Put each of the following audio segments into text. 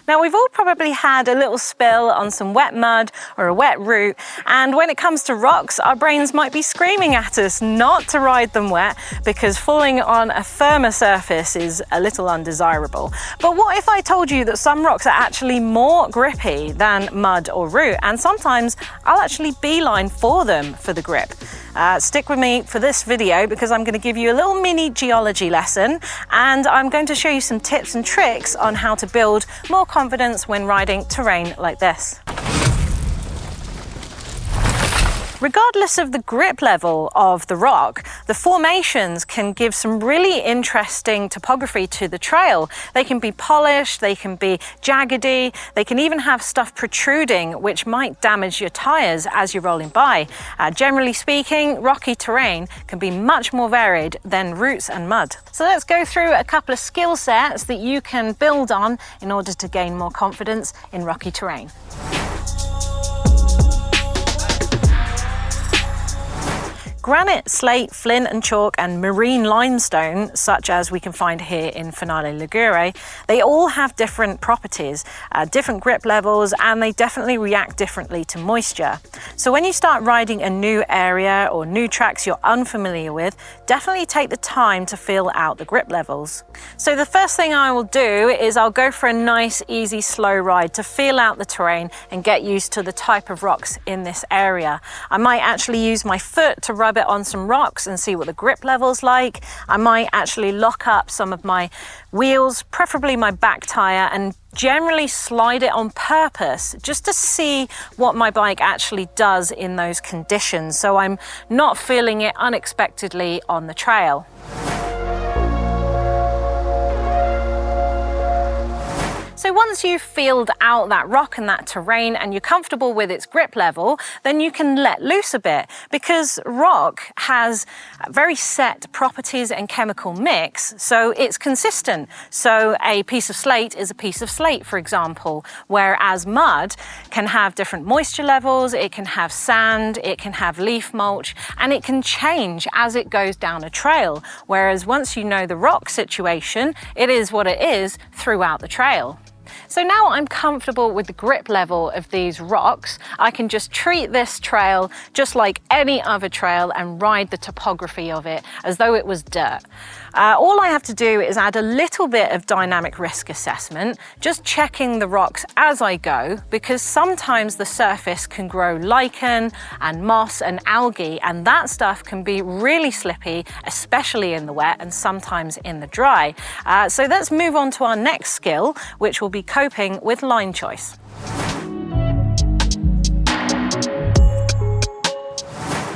Now, we've all probably had a little spill on some wet mud or a wet route, and when it comes to rocks, our brains might be screaming at us not to ride them wet because falling on a firmer surface is a little undesirable. But what if I told you that some rocks are actually more grippy than mud or root, and sometimes I'll actually beeline for them for the grip? Stick with me for this video because I'm going to give you a little mini geology lesson, and I'm going to show you some tips and tricks on how to build more confidence when riding terrain like this. Regardless of the grip level of the rock, the formations can give some really interesting topography to the trail. They can be polished, they can be jaggedy, they can even have stuff protruding which might damage your tires as you're rolling by. Generally speaking, rocky terrain can be much more varied than roots and mud. So let's go through a couple of skill sets that you can build on in order to gain more confidence in rocky terrain. Granite, slate, flint and chalk and marine limestone, such as we can find here in Finale Ligure, they all have different properties, different grip levels, and they definitely react differently to moisture. So when you start riding a new area or new tracks you're unfamiliar with, definitely take the time to feel out the grip levels. So the first thing I will do is I'll go for a nice, easy, slow ride to feel out the terrain and get used to the type of rocks in this area. I might actually use my foot to rub it on some rocks and see what the grip level's like. I might actually lock up some of my wheels, preferably my back tire, and generally slide it on purpose just to see what my bike actually does in those conditions, so I'm not feeling it unexpectedly on the trail. So once you've feeled out that rock and that terrain and you're comfortable with its grip level, then you can let loose a bit, because rock has very set properties and chemical mix, so it's consistent. So a piece of slate is a piece of slate, for example, whereas mud can have different moisture levels, it can have sand, it can have leaf mulch, and it can change as it goes down a trail. Whereas once you know the rock situation, it is what it is throughout the trail. So now I'm comfortable with the grip level of these rocks, I can just treat this trail just like any other trail and ride the topography of it as though it was dirt. All I have to do is add a little bit of dynamic risk assessment, just checking the rocks as I go, because sometimes the surface can grow lichen and moss and algae, and that stuff can be really slippy, especially in the wet and sometimes in the dry. So let's move on to our next skill, which will be coping with line choice.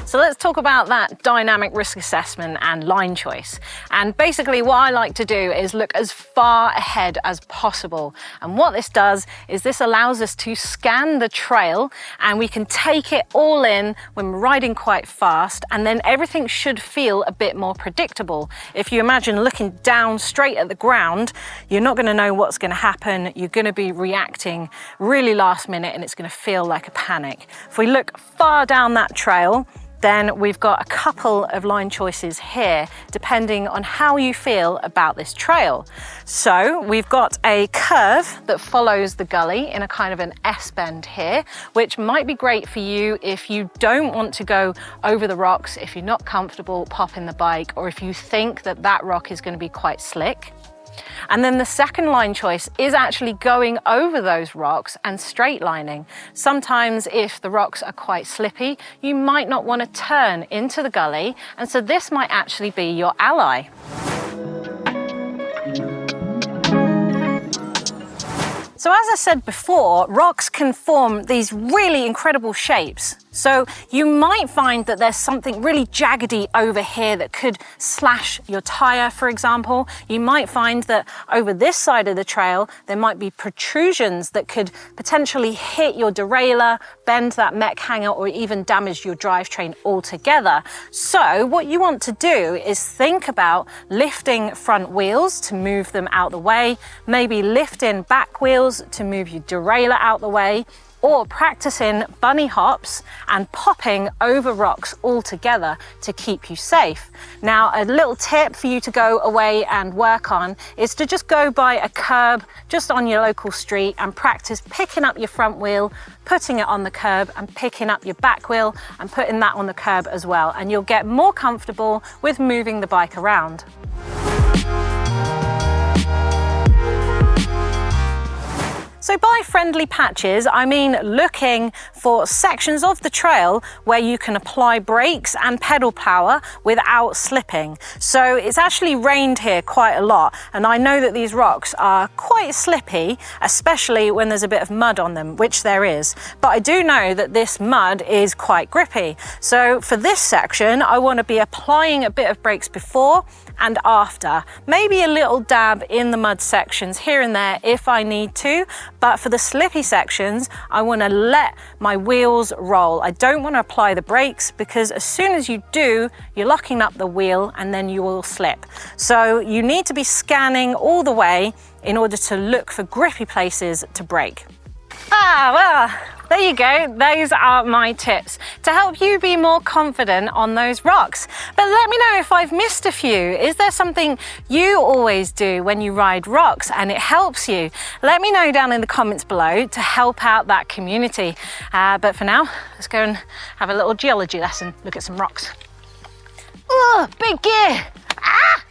So let's talk about that dynamic risk assessment and line choice. And basically what I like to do is look as far ahead as possible. And what this does is this allows us to scan the trail, and we can take it all in when we're riding quite fast, and then everything should feel a bit more predictable. If you imagine looking down straight at the ground, you're not going to know what's going to happen. You're going to be reacting really last minute, and it's going to feel like a panic. If we look far down that trail, then we've got a couple of line choices here, depending on how you feel about this trail. So we've got a curve that follows the gully in a kind of an S-bend here, which might be great for you if you don't want to go over the rocks, if you're not comfortable popping the bike, or if you think that that rock is going to be quite slick. And then the second line choice is actually going over those rocks and straight lining. Sometimes if the rocks are quite slippy, you might not want to turn into the gully, and so this might actually be your ally. So as I said before, rocks can form these really incredible shapes. So you might find that there's something really jaggedy over here that could slash your tire, for example. You might find that over this side of the trail, there might be protrusions that could potentially hit your derailleur, bend that mech hanger, or even damage your drivetrain altogether. So what you want to do is think about lifting front wheels to move them out the way, maybe lifting back wheels to move your derailleur out the way, or practicing bunny hops and popping over rocks all together to keep you safe. Now, a little tip for you to go away and work on is to just go by a curb just on your local street and practice picking up your front wheel, putting it on the curb, and picking up your back wheel and putting that on the curb as well. And you'll get more comfortable with moving the bike around. So by friendly patches, I mean looking for sections of the trail where you can apply brakes and pedal power without slipping. So it's actually rained here quite a lot, and I know that these rocks are quite slippy, especially when there's a bit of mud on them, which there is. But I do know that this mud is quite grippy. So for this section, I want to be applying a bit of brakes before and after, maybe a little dab in the mud sections here and there if I need to, but for the slippy sections, I want to let my wheels roll. I don't want to apply the brakes because as soon as you do, you're locking up the wheel and then you will slip. So you need to be scanning all the way in order to look for grippy places to brake. Well, there you go. Those are my tips to help you be more confident on those rocks. But let me know if I've missed a few. Is there something you always do when you ride rocks and it helps you? Let me know down in the comments below to help out that community. But for now, let's go and have a little geology lesson. Look at some rocks. Oh, big gear. Ah!